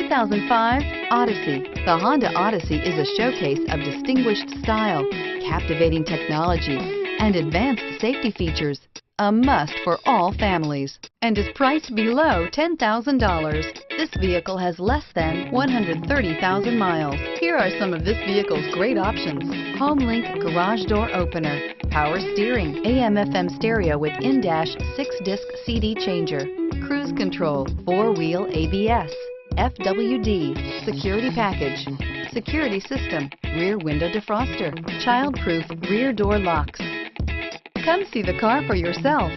2005 Odyssey. The Honda Odyssey is a showcase of distinguished style, captivating technology, and advanced safety features. A must for all families, and is priced below $10,000. This vehicle has less than 130,000 miles. Here are some of this vehicle's great options: HomeLink garage door opener, power steering, AM/FM stereo with in-dash 6-disc CD changer, cruise control, 4-wheel ABS, FWD, security package, security system, rear window defroster, child-proof rear door locks. Come see the car for yourself.